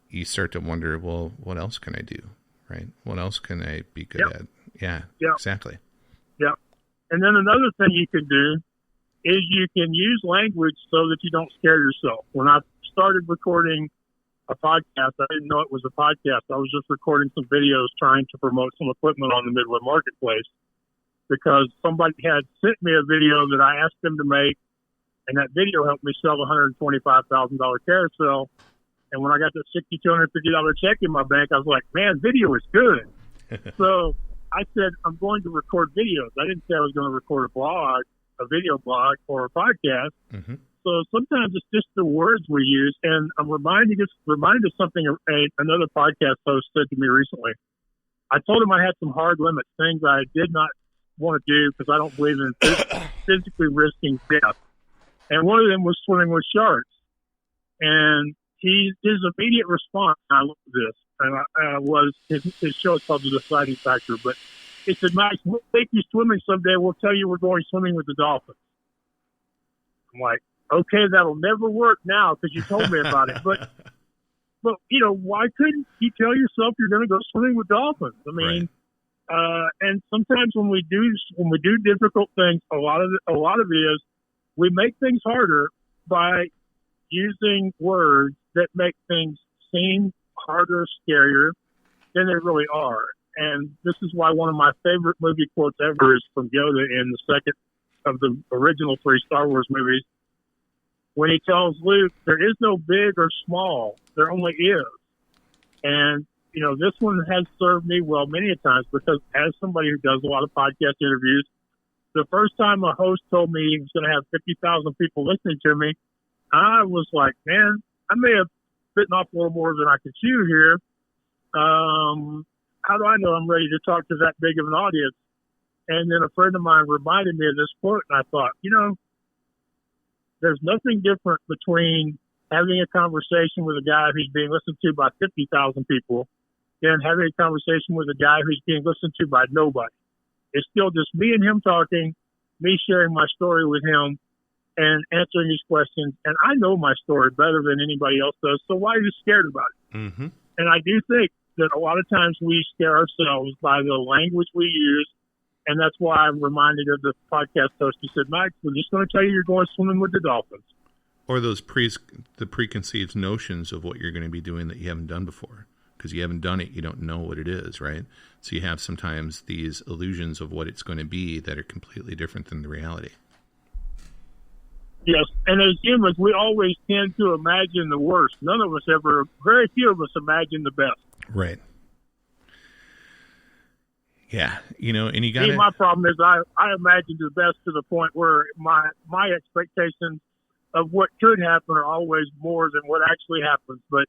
you start to wonder, well, what else can I do? Right? What else can I be good at? Yeah, exactly. Yeah. And then another thing you can do is you can use language so that you don't scare yourself. When I started recording a podcast, I didn't know it was a podcast. I was just recording some videos trying to promote some equipment on the Midway Marketplace, because somebody had sent me a video that I asked them to make, and that video helped me sell a $125,000 carousel. And when I got the $6,250 check in my bank, I was like, man, video is good. So I said, I'm going to record videos. I didn't say I was going to record a video blog or a podcast. Mm-hmm. So sometimes it's just the words we use. And I'm reminded of something another podcast host said to me recently. I told him I had some hard limits, things I did not want to do because I don't believe in physically risking death. And one of them was swimming with sharks. And his immediate response, I love this, and was his show is called The Deciding Factor, but he said, Max, we'll take you swimming someday. We'll tell you we're going swimming with the dolphins. I'm like, okay, that'll never work now because you told me about it. But why couldn't you tell yourself you're going to go swimming with dolphins? I mean, right. And sometimes when we do difficult things, a lot of it is we make things harder by using words that make things seem harder, scarier than they really are. And this is why one of my favorite movie quotes ever is from Yoda in the second of the original 3 Star Wars movies, when he tells Luke, there is no big or small, there only is. And, this one has served me well many a times, because as somebody who does a lot of podcast interviews, the first time a host told me he was going to have 50,000 people listening to me, I was like, man, I may have bitten off a little more than I could chew here. How do I know I'm ready to talk to that big of an audience? And then a friend of mine reminded me of this quote, and I thought, there's nothing different between having a conversation with a guy who's being listened to by 50,000 people than having a conversation with a guy who's being listened to by nobody. It's still just me and him talking, me sharing my story with him and answering these questions. And I know my story better than anybody else does. So why are you scared about it? Mm-hmm. And I do think that a lot of times we scare ourselves by the language we use. And that's why I'm reminded of the podcast host who said, Max, we're just going to tell you you're going swimming with the dolphins. Or those the preconceived notions of what you're going to be doing that you haven't done before. Because you haven't done it, you don't know what it is, right? So you have sometimes these illusions of what it's going to be that are completely different than the reality. Yes, and as humans, we always tend to imagine the worst. None of us ever, very few of us imagine the best. Right. Yeah, and you got to... My problem is I imagine the best to the point where my expectations of what could happen are always more than what actually happens. But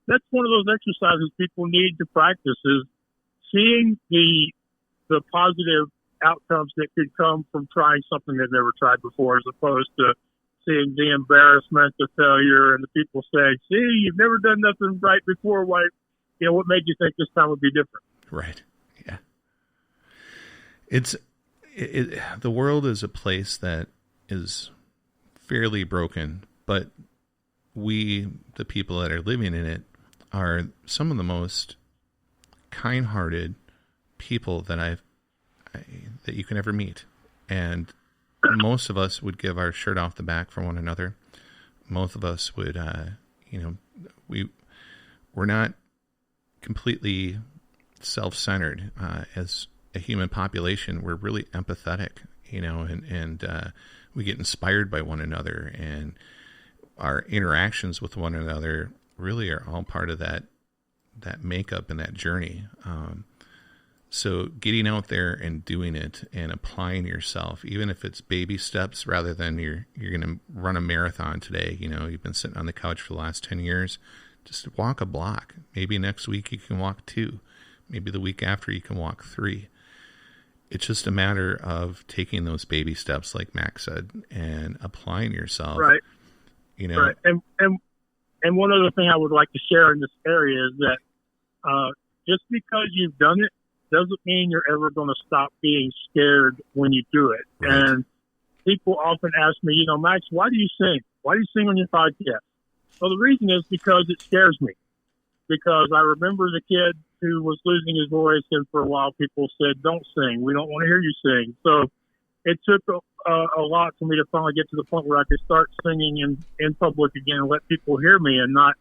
that's one of those exercises people need to practice is seeing the positive outcomes that could come from trying something they've never tried before, as opposed to seeing the embarrassment, the failure, and the people saying, see, you've never done nothing right before. Why, what made you think this time would be different? Right. Yeah. The world is a place that is fairly broken, but we, the people that are living in it, are some of the most kind-hearted people that that you can ever meet. And most of us would give our shirt off the back for one another. Most of us would, we're not completely self-centered as a human population. We're really empathetic, and we get inspired by one another, and our interactions with one another really are all part of that makeup and that journey. So getting out there and doing it and applying yourself, even if it's baby steps rather than you're going to run a marathon today, you've been sitting on the couch for the last 10 years, just walk a block. Maybe next week you can walk 2. Maybe the week after you can walk 3. It's just a matter of taking those baby steps, like Max said, and applying yourself. Right. Right. And one other thing I would like to share in this area is that just because you've done it doesn't mean you're ever going to stop being scared when you do it. Right. And people often ask me, Max, why do you sing? Why do you sing on your podcast? Well, the reason is because it scares me. Because I remember the kid who was losing his voice, and for a while people said, don't sing. We don't want to hear you sing. So it took a lot for me to finally get to the point where I could start singing in public again and let people hear me and not,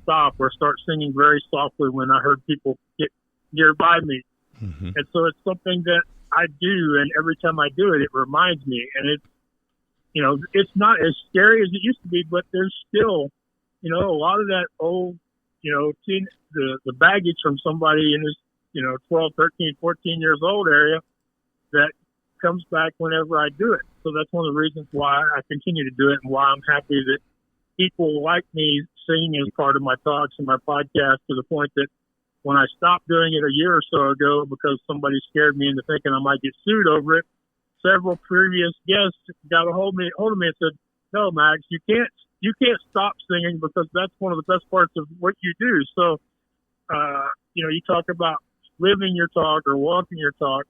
stop or start singing very softly when I heard people get nearby me. Mm-hmm. And so it's something that I do, and every time I do it, it reminds me. And it's not as scary as it used to be, but there's still, a lot of that old, the baggage from somebody in his, 12, 13, 14 years old area that comes back whenever I do it. So that's one of the reasons why I continue to do it, and why I'm happy that people like me singing as part of my talks and my podcast, to the point that when I stopped doing it a year or so ago because somebody scared me into thinking I might get sued over it, several previous guests got a hold of me and said, no, Max, you can't stop singing because that's one of the best parts of what you do. So, you talk about living your talk or walking your talk.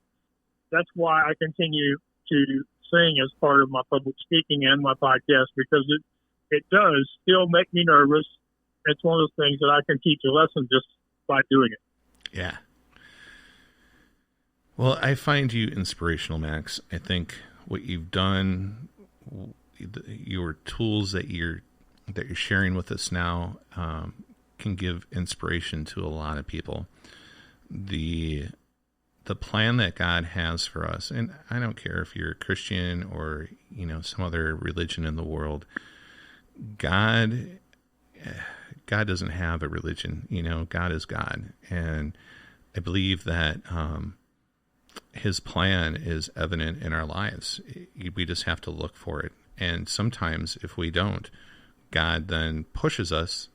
That's why I continue to sing as part of my public speaking and my podcast, because it does still make me nervous. It's one of those things that I can teach a lesson just by doing it. Yeah. Well, I find you inspirational, Max. I think what you've done, your tools that you're sharing with us now, can give inspiration to a lot of people. The plan that God has for us, and I don't care if you're a Christian or some other religion in the world, God doesn't have a religion. God is God, and I believe that His plan is evident in our lives. We just have to look for it, and sometimes if we don't, God then pushes us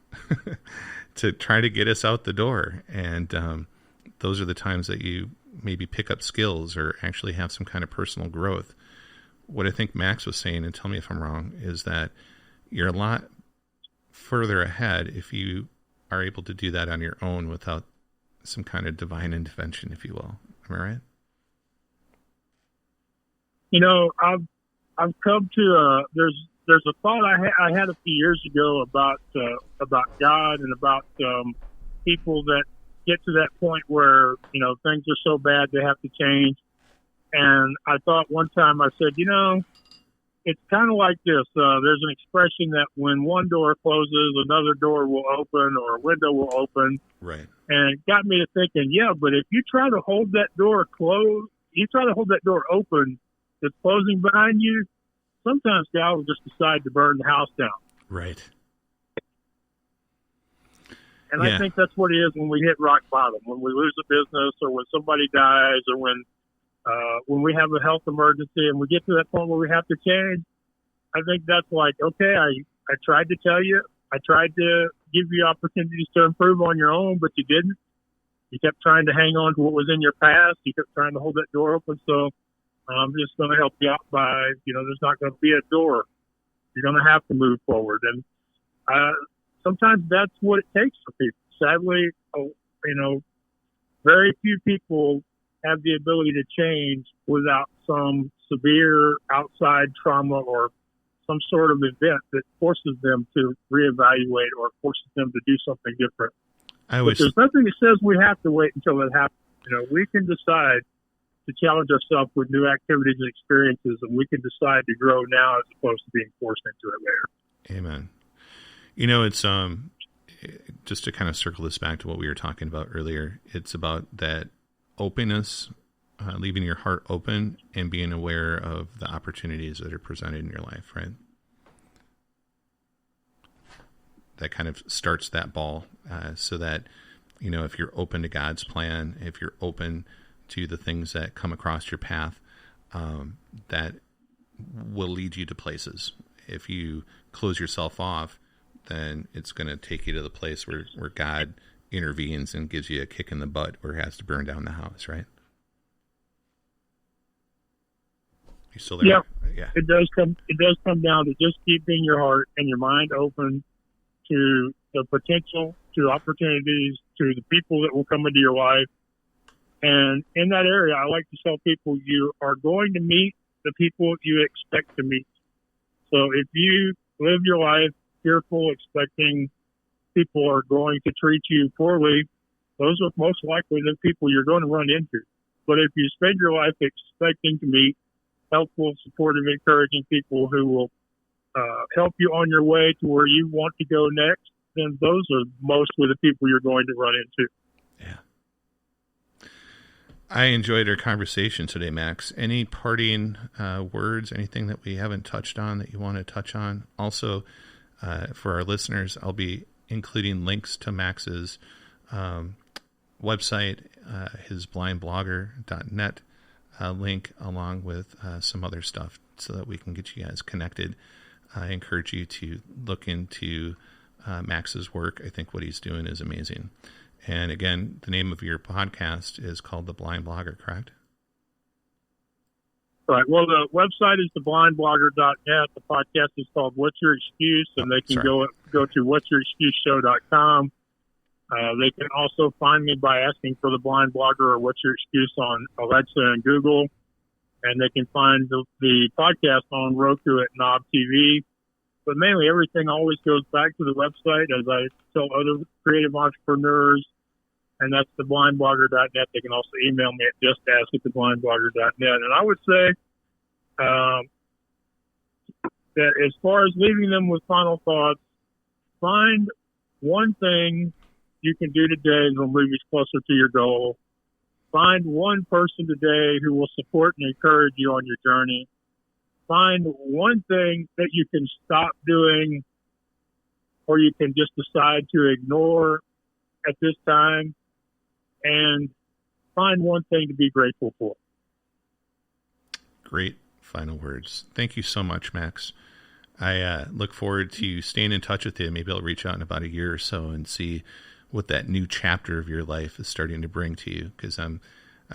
to try to get us out the door, and those are the times that you maybe pick up skills or actually have some kind of personal growth. What I think Max was saying, and tell me if I'm wrong, is that you're a lot further ahead if you are able to do that on your own without some kind of divine intervention, if you will. Am I right? I've come to there's a thought I had a few years ago about God and about people that get to that point where things are so bad they have to change. And I thought one time, I said, it's kind of like this. There's an expression that when one door closes, another door will open, or a window will open. Right. And it got me to thinking, but if you try to hold that door closed, you try to hold that door open that's closing behind you, sometimes God will just decide to burn the house down. Right. And I think that's what it is when we hit rock bottom, when we lose a business, or when somebody dies, or when we have a health emergency and we get to that point where we have to change. I think that's like, okay, I tried to tell you, I tried to give you opportunities to improve on your own, but you didn't. You kept trying to hang on to what was in your past. You kept trying to hold that door open. So I'm just going to help you out by, there's not going to be a door. You're going to have to move forward. And sometimes that's what it takes for people. Sadly, very few people have the ability to change without some severe outside trauma or some sort of event that forces them to reevaluate or forces them to do something different. But there's nothing that says we have to wait until it happens. We can decide to challenge ourselves with new activities and experiences, and we can decide to grow now as opposed to being forced into it later. Amen. It's just to kind of circle this back to what we were talking about earlier. It's about that openness, leaving your heart open and being aware of the opportunities that are presented in your life, right? That kind of starts that ball, so that, if you're open to God's plan, if you're open to the things that come across your path, that will lead you to places. If you close yourself off, then it's going to take you to the place where God intervenes and gives you a kick in the butt, or has to burn down the house, right? You still there? Yeah. It does come down to just keeping your heart and your mind open to the potential, to opportunities, to the people that will come into your life. And in that area, I like to tell people you are going to meet the people you expect to meet. So if you live your life fearful, expecting people are going to treat you poorly, those are most likely the people you're going to run into. But if you spend your life expecting to meet helpful, supportive, encouraging people who will help you on your way to where you want to go next, then those are mostly the people you're going to run into. Yeah. I enjoyed our conversation today, Max. Any parting words, anything that we haven't touched on that you want to touch on? Also, for our listeners, I'll be including links to Max's website, his blindblogger.net link, along with some other stuff, so that we can get you guys connected. I encourage you to look into Max's work. I think what he's doing is amazing. And again, the name of your podcast is called The Blind Blogger, correct? Right. Well, the website is theblindblogger.net. The podcast is called What's Your Excuse, and they can go to what'syourexcuseshow.com. They can also find me by asking for The Blind Blogger or What's Your Excuse on Alexa and Google. And they can find the podcast on Roku at Knob TV. But mainly everything always goes back to the website, as I tell other creative entrepreneurs, and that's theblindblogger.net. They can also email me at justask@theblindblogger.net. And I would say that as far as leaving them with final thoughts, find one thing you can do today that will move you closer to your goal. Find one person today who will support and encourage you on your journey. Find one thing that you can stop doing, or you can just decide to ignore at this time, and find one thing to be grateful for. Great final words. Thank you so much, Max. I look forward to staying in touch with you. Maybe I'll reach out in about a year or so and see what that new chapter of your life is starting to bring to you, because I'm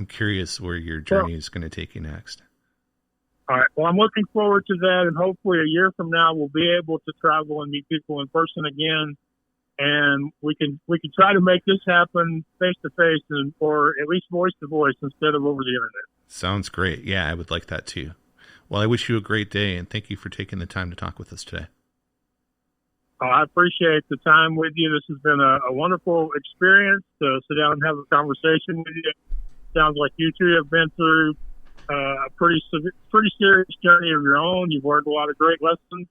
curious where your journey is going to take you next. All right. Well, I'm looking forward to that, and hopefully a year from now we'll be able to travel and meet people in person again. and we can try to make this happen face to face and or at least voice to voice instead of over the internet. Sounds great. Yeah, I would like that too. Well, I wish you a great day, and thank you for taking the time to talk with us today. I appreciate the time with you. This has been a wonderful experience to sit down and have a conversation with you. Sounds like you two have been through a pretty serious journey of your own. You've learned a lot of great lessons,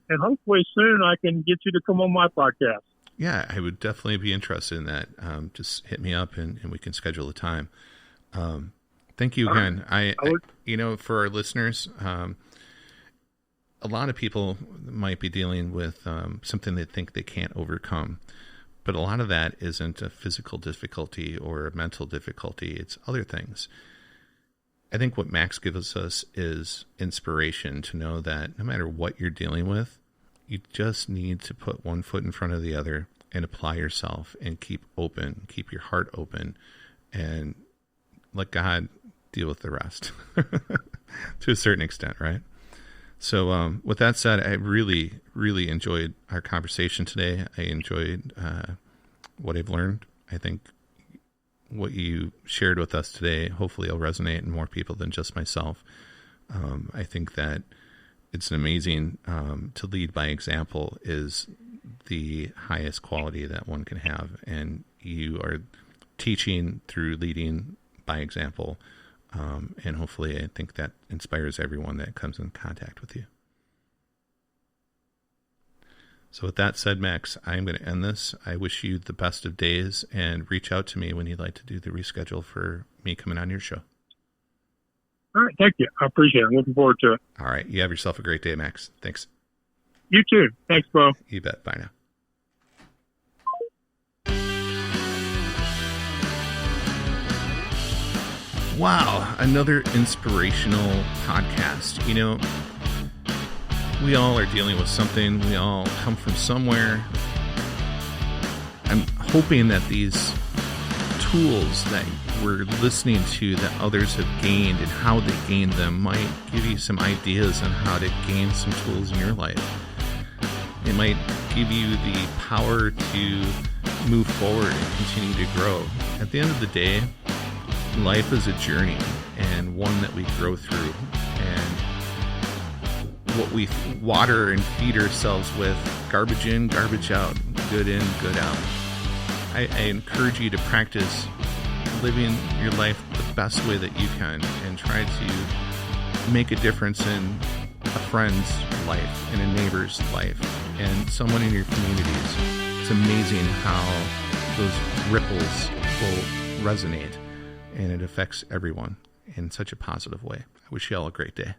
and hopefully soon I can get you to come on my podcast. Yeah, I would definitely be interested in that. Just hit me up and we can schedule a time. Thank you again. I for our listeners, a lot of people might be dealing with something they think they can't overcome, but a lot of that isn't a physical difficulty or a mental difficulty. It's other things. I think what Max gives us is inspiration to know that no matter what you're dealing with, you just need to put one foot in front of the other and apply yourself and keep your heart open, and let God deal with the rest to a certain extent, right? So with that said, I really, really enjoyed our conversation today. I enjoyed what I've learned. I think what you shared with us today, hopefully will resonate in more people than just myself. I think that it's amazing to lead by example is the highest quality that one can have. And you are teaching through leading by example. And hopefully I think that inspires everyone that comes in contact with you. So with that said, Max, I'm going to end this. I wish you the best of days, and reach out to me when you'd like to do the reschedule for me coming on your show. All right. Thank you. I appreciate it. I'm looking forward to it. All right. You have yourself a great day, Max. Thanks. You too. Thanks, Bo. You bet. Bye now. Wow, another inspirational podcast. You know, we all are dealing with something. We all come from somewhere. I'm hoping that these tools that we're listening to that others have gained and how they gained them might give you some ideas on how to gain some tools in your life. It might give you the power to move forward and continue to grow. At the end of the day, life is a journey, and one that we grow through, and what we water and feed ourselves with, garbage in, garbage out, good in, good out. I encourage you to practice living your life the best way that you can, and try to make a difference in a friend's life, in a neighbor's life, and someone in your communities. It's amazing how those ripples will resonate, and it affects everyone in such a positive way. I wish you all a great day.